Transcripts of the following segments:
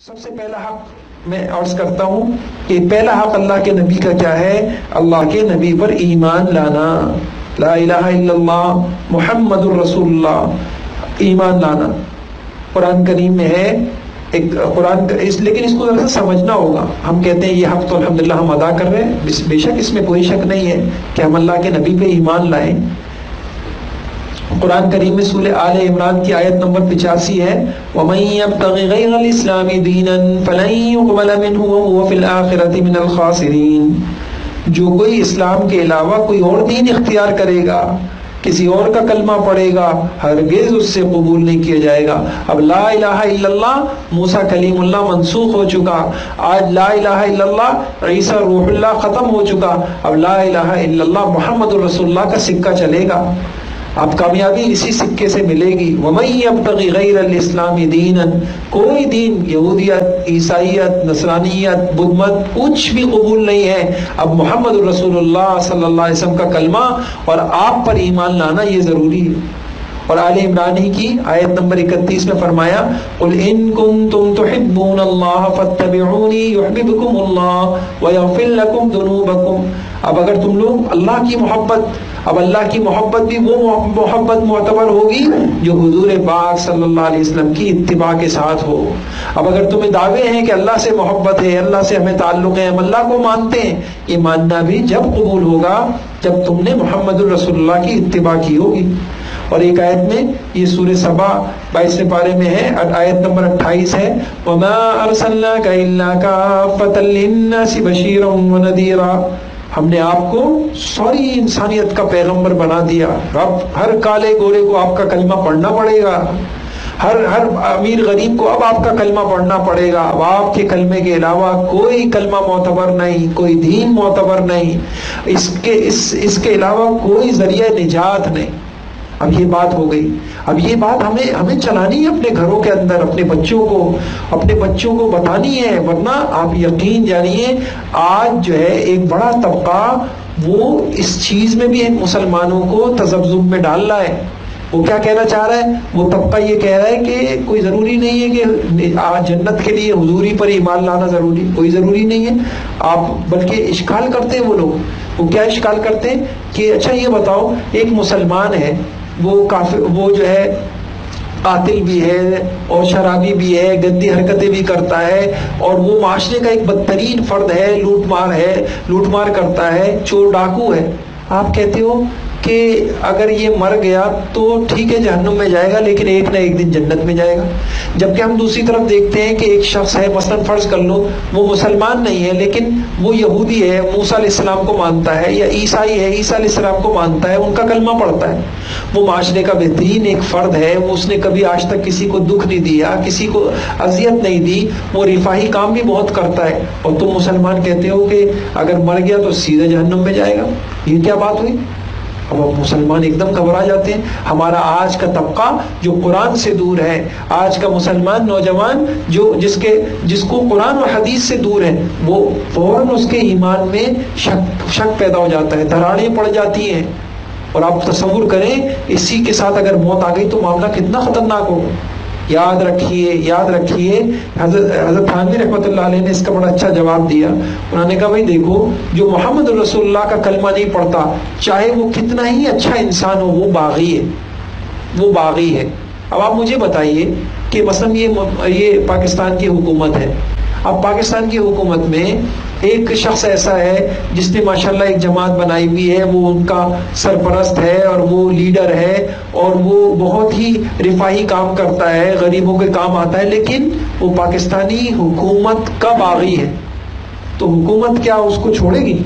سب سے پہلا حق میں عرض کرتا ہوں کہ پہلا حق اللہ کے نبی کا کیا ہے؟ اللہ کے نبی پر ایمان لانا، لا الہ الا اللہ محمد الرسول اللہ، ایمان لانا۔ قرآن کریم میں ہے ایک قرآن کا لیکن اس کو ذرا سمجھنا ہوگا۔ ہم کہتے ہیں یہ حق تو الحمدللہ ہم ادا کر رہے ہیں، بے شک اس میں کوئی شک نہیں ہے کہ ہم اللہ کے نبی پہ ایمان لائیں۔ قرآن کریم میں سورہ آل عمران کی آیت نمبر 85 ہے، وَمَن يَبْتَغِ غَيْرَ الْإِسْلَامِ دِينًا فَلَن يُقْبَلَ مِنْهُ وَهُوَ فِي الْآخِرَةِ مِنَ الْخَاسِرِينَ۔ جو کوئی اسلام کے علاوہ کوئی اور دین اختیار کرے گا، کسی اور کا کلمہ پڑھے گا، ہرگز اس سے قبول نہیں کیا جائے گا۔ اب لا الہ الا اللہ موسیٰ کلیم اللہ منسوخ ہو چکا، آج لا الہ الا اللہ عیسیٰ روح اللہ ختم ہو چکا، اب لا الہ الا اللہ محمد الرسول اللہ کا سکہ چلے گا۔ اب کامیابی اسی سکے سے ملے گی۔ وَمَن يَبْتَغِ غَيْرَ الْإِسْلَامِ دِينًا، کوئی دین، یہودیت، عیسائیت، نصرانیت، بدھ مت، کچھ بھی قبول نہیں ہے۔ اب محمد الرسول اللہ صلی اللہ علیہ وسلم کا کلمہ اور آپ پر ایمان لانا یہ ضروری ہے۔ اور آل عمران ہی کی آیت نمبر 31 میں فرمایا، قُلْ إِن كُنتُمْ تُحِبُّونَ اللَّهَ فَاتَّبِعُونِي يُحْبِبْكُمُ اللَّهُ وَيَغْفِرْ لَكُمْ ذُنُوبَكُمْ۔ اب اگر تم لوگ اللہ کی محبت، اب اللہ کی محبت بھی وہ محبت معتبر ہوگی جو حضور پاک صلی اللہ علیہ وسلم کی اتباع کے ساتھ ہو۔ اب اگر تمہیں دعوے ہیں کہ اللہ سے محبت ہے، اللہ سے ہمیں تعلق ہے، ہم اللہ کو مانتے ہیں، یہ ماننا بھی جب قبول ہوگا جب تم نے محمد الرسول اللہ کی اتباع کی ہوگی۔ اور ایک آیت میں، یہ سورہ سبا 22 پارے میں ہے، آیت نمبر 28 ہے، وَمَا أَرْسَلْنَاكَ إِلَّا كَافَّةً لِلنَّاسِ بَشِيرًا وَنَذِيرًا۔ ہم نے آپ کو ساری انسانیت کا پیغمبر بنا دیا۔ اب ہر کالے گورے کو آپ کا کلمہ پڑھنا پڑے گا، ہر امیر غریب کو اب آپ کا کلمہ پڑھنا پڑے گا۔ اب آپ کے کلمے کے علاوہ کوئی کلمہ معتبر نہیں، کوئی دین معتبر نہیں، اس کے علاوہ کوئی ذریعہ نجات نہیں۔ اب یہ بات ہو گئی، اب یہ بات ہمیں چلانی ہے اپنے گھروں کے اندر، اپنے بچوں کو بتانی ہے، ورنہ آپ یقین جانیے آج جو ہے ایک بڑا طبقہ وہ اس چیز میں بھی مسلمانوں کو تذبذب میں ڈال رہا ہے۔ وہ کیا کہنا چاہ رہا ہے؟ وہ طبقہ یہ کہہ رہا ہے کہ کوئی ضروری نہیں ہے کہ آج جنت کے لیے حضوری پر ایمان لانا ضروری، کوئی ضروری نہیں ہے۔ آپ بلکہ اشکال کرتے ہیں وہ لوگ، وہ کیا اشکال کرتے ہیں کہ اچھا یہ بتاؤ، ایک مسلمان ہے، وہ جو ہے قاتل بھی ہے اور شرابی بھی ہے، گندی حرکتیں بھی کرتا ہے، اور وہ معاشرے کا ایک بدترین فرد ہے، لوٹ مار کرتا ہے، چور ڈاکو ہے۔ آپ کہتے ہو کہ اگر یہ مر گیا تو ٹھیک ہے جہنم میں جائے گا، لیکن ایک نہ ایک دن جنت میں جائے گا۔ جبکہ ہم دوسری طرف دیکھتے ہیں کہ ایک شخص ہے، مثلا فرض کر لو وہ مسلمان نہیں ہے لیکن وہ یہودی ہے، موسیٰ علیہ السلام کو مانتا ہے، یا عیسائی ہے، عیسیٰ علیہ السلام کو مانتا ہے، ان کا کلمہ پڑھتا ہے، وہ معاشرے کا بہترین ایک فرد ہے، اس نے کبھی آج تک کسی کو دکھ نہیں دیا، کسی کو اذیت نہیں دی، وہ رفاہی کام بھی بہت کرتا ہے، اور تم مسلمان کہتے ہو کہ اگر مر گیا تو سیدھے جہنم میں جائے گا۔ یہ کیا بات ہوئی؟ اب مسلمان ایک دم گھبرا جاتے ہیں۔ ہمارا آج کا طبقہ جو قرآن سے دور ہے، آج کا مسلمان نوجوان جس کو قرآن و حدیث سے دور ہے، وہ فوراً اس کے ایمان میں شک پیدا ہو جاتا ہے، دراڑیں پڑ جاتی ہیں۔ اور آپ تصور کریں اسی کے ساتھ اگر موت آ گئی تو معاملہ کتنا خطرناک ہوگا۔ یاد رکھیے حضرت تھانوی رحمۃ اللہ علیہ نے اس کا بڑا اچھا جواب دیا۔ انہوں نے کہا بھائی دیکھو، جو محمد رسول اللہ کا کلمہ نہیں پڑھتا، چاہے وہ کتنا ہی اچھا انسان ہو، وہ باغی ہے۔ اب آپ مجھے بتائیے کہ مثلا یہ پاکستان کی حکومت ہے، اب پاکستان کی حکومت میں ایک شخص ایسا ہے جس نے ماشاءاللہ ایک جماعت بنائی ہوئی ہے، وہ ان کا سرپرست ہے اور وہ لیڈر ہے، اور وہ بہت ہی رفاہی کام کرتا ہے، غریبوں کے کام آتا ہے، لیکن وہ پاکستانی حکومت کا باغی ہے۔ تو حکومت کیا اس کو چھوڑے گی؟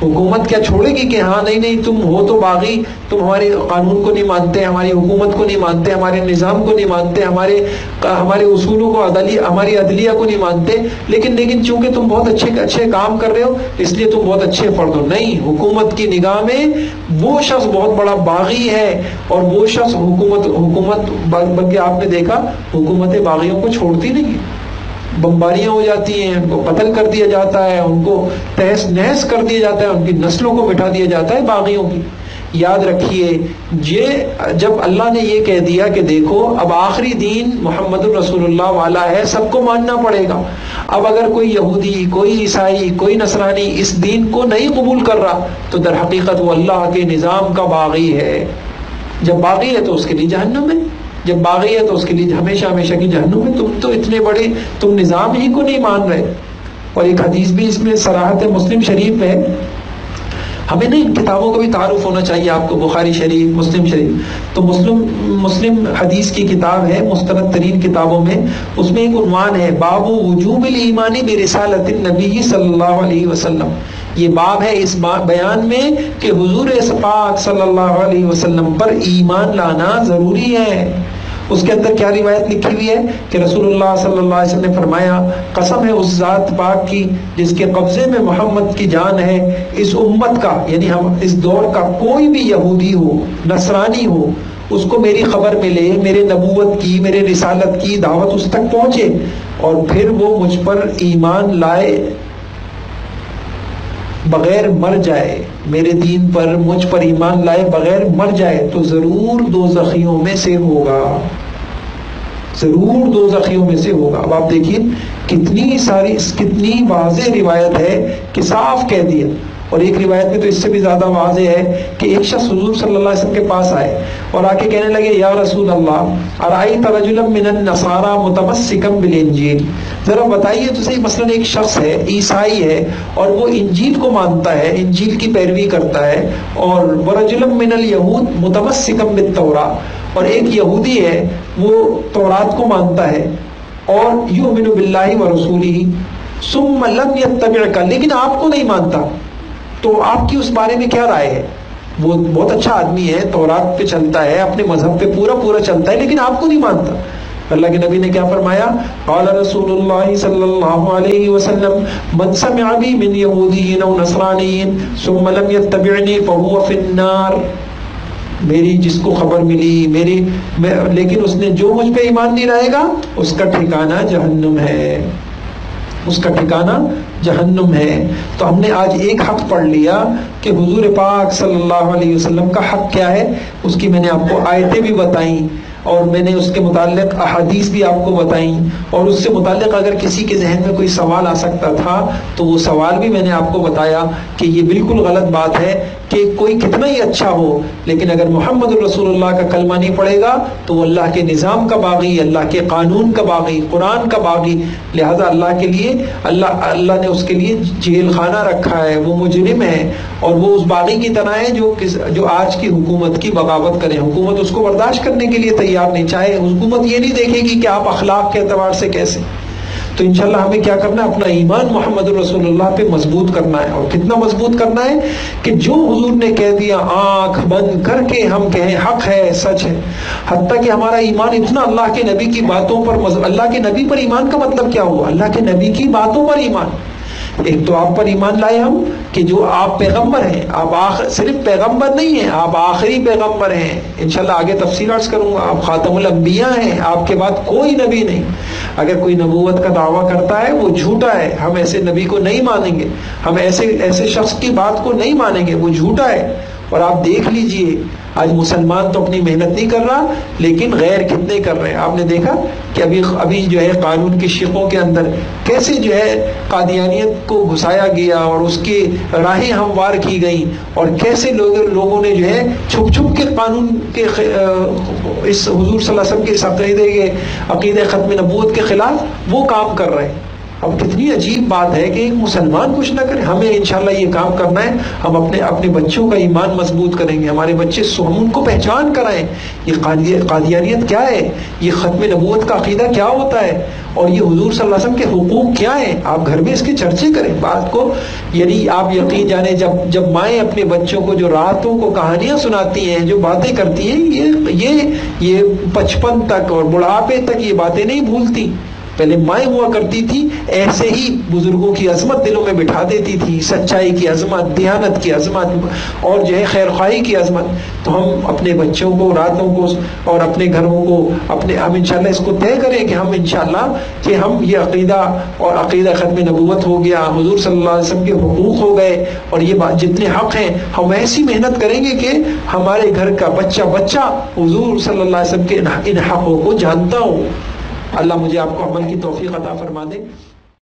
حکومت کیا چھوڑے گی کہ ہاں نہیں تم ہو تو باغی، تم ہمارے قانون کو نہیں مانتے، ہماری حکومت کو نہیں مانتے، ہمارے نظام کو نہیں مانتے، ہمارے اصولوں کو، ہماری عدلیہ کو نہیں مانتے، لیکن چونکہ تم بہت اچھے کام کر رہے ہو اس لیے تم بہت اچھے فرد ہو۔ نہیں، حکومت کی نگاہ میں وہ شخص بہت بڑا باغی ہے، اور وہ شخص حکومت بلکہ آپ نے دیکھا حکومتیں باغیوں کو چھوڑتی نہیں، بمباریاں ہو جاتی ہیں، ان کو قتل کر دیا جاتا ہے، ان کو تہس نہس کر دیا جاتا ہے، ان کی نسلوں کو مٹا دیا جاتا ہے باغیوں کی۔ یاد رکھیے جب اللہ نے یہ کہہ دیا کہ دیکھو اب آخری دین محمد الرسول اللہ والا ہے، سب کو ماننا پڑے گا، اب اگر کوئی یہودی، کوئی عیسائی، کوئی نصرانی اس دین کو نہیں قبول کر رہا تو در حقیقت وہ اللہ کے نظام کا باغی ہے۔ جب باغی ہے تو اس کے لیے جہنم ہے، جب باغی ہے تو اس کے لیے ہمیشہ ہمیشہ کی جہنم ہے۔ تم تو اتنے بڑے، تم نظام ہی کو نہیں مان رہے۔ اور ایک حدیث بھی اس میں صراحت مسلم شریف میں ہے، ہمیں نا ان کتابوں کا بھی تعارف ہونا چاہیے آپ کو، بخاری شریف، مسلم شریف۔ تو مسلم حدیث کی کتاب ہے، مستند ترین کتابوں میں، اس میں ایک عنوان ہے باب وجوب الایمان برسالۃ النبی صلی اللہ علیہ وسلم۔ یہ باب ہے اس بیان میں کہ حضور پاک صلی اللہ علیہ وسلم پر ایمان لانا ضروری ہے۔ اس کے اندر کیا روایت لکھی ہوئی ہے کہ رسول اللہ صلی اللہ علیہ وسلم نے فرمایا، قسم ہے اس ذات پاک کی جس کے قبضے میں محمد کی جان ہے، اس امت کا یعنی ہم اس دور کا کوئی بھی یہودی ہو، نصرانی ہو، اس کو میری خبر ملے، میرے نبوت کی، میرے رسالت کی دعوت اس تک پہنچے اور پھر وہ مجھ پر ایمان لائے بغیر مر جائے، میرے دین پر مجھ پر ایمان لائے بغیر مر جائے تو ضرور دوزخیوں میں سے ہوگا، ضرور دوزخیوں میں سے ہوگا۔ اب آپ دیکھیے کتنی واضح روایت ہے کہ صاف کہہ دیا۔ اور ایک روایت میں تو اس سے بھی زیادہ واضح ہے کہ ایک شخص حضور صلی اللہ علیہ وسلم کے پاس آئے اور آ کے کہنے لگے، یا رسول اللہ ارأیت رجلا من النصارى متمسکا بالانجیل، ذرا بتائیے تو صحیح، مثلا ایک شخص ہے، عیسائی ہے اور وہ انجیل کو مانتا ہے، انجیل کی پیروی کرتا ہے، اور ورجلا من الیہود متمسکا بالتوراۃ، اور ایک یہودی ہے وہ تورات کو مانتا ہے، اور یؤمن باللہ ورسولہ ثم لم یتبعک، لیکن آپ کو نہیں مانتا، تو آپ کی اس بارے میں کیا رائے ہے؟ وہ بہت اچھا آدمی ہے، تورات پہ چلتا ہے، اپنے مذہب پہ پورا چلتا ہے، لیکن آپ کو نہیں مانتا۔ اللہ کے نبی نے کیا فرمایا؟ قال رسول اللہ صلی اللہ علیہ وسلم من سمع بی من یہودی او نصرانی ثم لم یتبعنی فہو فی النار، میری جس کو خبر ملی لیکن اس نے جو مجھ پہ ایمان نہیں لائے گا اس کا ٹھکانہ جہنم ہے، اس کا ٹھکانہ جہنم ہے۔ تو ہم نے آج ایک حق پڑھ لیا کہ حضور پاک صلی اللہ علیہ وسلم کا حق کیا ہے، اس کی میں نے آپ کو آیتیں بھی بتائیں اور میں نے اس کے متعلق احادیث بھی آپ کو بتائیں، اور اس سے متعلق اگر کسی کے ذہن میں کوئی سوال آ سکتا تھا تو وہ سوال بھی میں نے آپ کو بتایا کہ یہ بالکل غلط بات ہے کہ کوئی کتنا ہی اچھا ہو لیکن اگر محمد الرسول اللہ کا کلمہ نہیں پڑے گا تو وہ اللہ کے نظام کا باغی، اللہ کے قانون کا باغی، قرآن کا باغی، لہذا اللہ کے لیے اللہ نے اس کے لیے جیل خانہ رکھا ہے، وہ مجرم ہے، اور وہ اس باغی کی طرح ہے جو آج کی حکومت کی بغاوت کرے، حکومت اس کو برداشت کرنے کے لیے تیار نہیں، چاہے حکومت یہ نہیں دیکھے گی کہ آپ اخلاق کے اعتبار سے کیسے۔ تو انشاءاللہ ہمیں کیا کرنا ہے؟ اپنا ایمان محمد الرسول اللہ پہ مضبوط کرنا ہے، اور کتنا مضبوط کرنا ہے کہ جو حضور نے کہہ دیا آنکھ بند کر کے ہم کہیں حق ہے، سچ ہے، حتیٰ کہ ہمارا ایمان اتنا اللہ کے نبی کی باتوں پر اللہ کے نبی پر ایمان کا مطلب کیا ہوا؟ اللہ کے نبی کی باتوں پر ایمان۔ ایک تو آپ پر ایمان لائے ہم کہ جو آپ پیغمبر ہیں، آپ صرف پیغمبر نہیں ہیں، آپ آخری پیغمبر ہیں، انشاءاللہ آگے تفصیل عرض کروں گا، آپ خاتم الانبیاء ہیں، آپ کے بعد کوئی نبی نہیں۔ اگر کوئی نبوت کا دعویٰ کرتا ہے وہ جھوٹا ہے، ہم ایسے نبی کو نہیں مانیں گے، ہم ایسے شخص کی بات کو نہیں مانیں گے، وہ جھوٹا ہے۔ اور آپ دیکھ لیجئے آج مسلمان تو اپنی محنت نہیں کر رہا لیکن غیر کتنے کر رہے ہیں۔ آپ نے دیکھا کہ ابھی جو ہے قانون کی شقوں کے اندر کیسے جو ہے قادیانیت کو گھسایا گیا اور اس کی راہیں ہموار کی گئیں، اور کیسے لوگوں نے جو ہے چھپ کے قانون کے اس حضور صلی اللہ علیہ وسلم کے اس عقیدے ختم نبوت کے خلاف وہ کام کر رہے ہیں۔ اب کتنی عجیب بات ہے کہ ایک مسلمان کچھ نہ کرے، ہمیں انشاءاللہ یہ کام کرنا ہے، ہم اپنے بچوں کا ایمان مضبوط کریں گے، ہمارے بچے ہم ان کو پہچان کرائیں، یہ قادیانیت کیا ہے، یہ ختم نبوت کا عقیدہ کیا ہوتا ہے، اور یہ حضور صلی اللہ علیہ وسلم کے حقوق کیا ہیں، آپ گھر میں اس کے چرچے کریں بات کو۔ یعنی آپ یقین جانیں جب مائیں اپنے بچوں کو جو راتوں کو کہانیاں سناتی ہیں، جو باتیں کرتی ہیں، یہ 55 تک اور بڑھاپے تک یہ باتیں نہیں بھولتی، پہلے مائیں ہوا کرتی تھی، ایسے ہی بزرگوں کی عظمت دلوں میں بٹھا دیتی تھی، سچائی کی عظمت، دیانت کی عظمت، اور جو ہے خیر خواہی کی عظمت. تو ہم اپنے بچوں کو، راتوں کو اور اپنے گھروں کو ہم انشاءاللہ اس کو طے کریں کہ ہم انشاءاللہ کہ ہم یہ عقیدہ اور عقیدہ ختم نبوت ہو گیا، حضور صلی اللہ علیہ وسلم کے حقوق ہو گئے، اور یہ جتنے حق ہیں ہم ایسی محنت کریں گے کہ ہمارے گھر کا بچہ حضور صلی اللہ علیہ وسلم کے ان حقوں کو جانتا ہو. اللہ مجھے آپ کو عمل کی توفیق عطا فرما دے.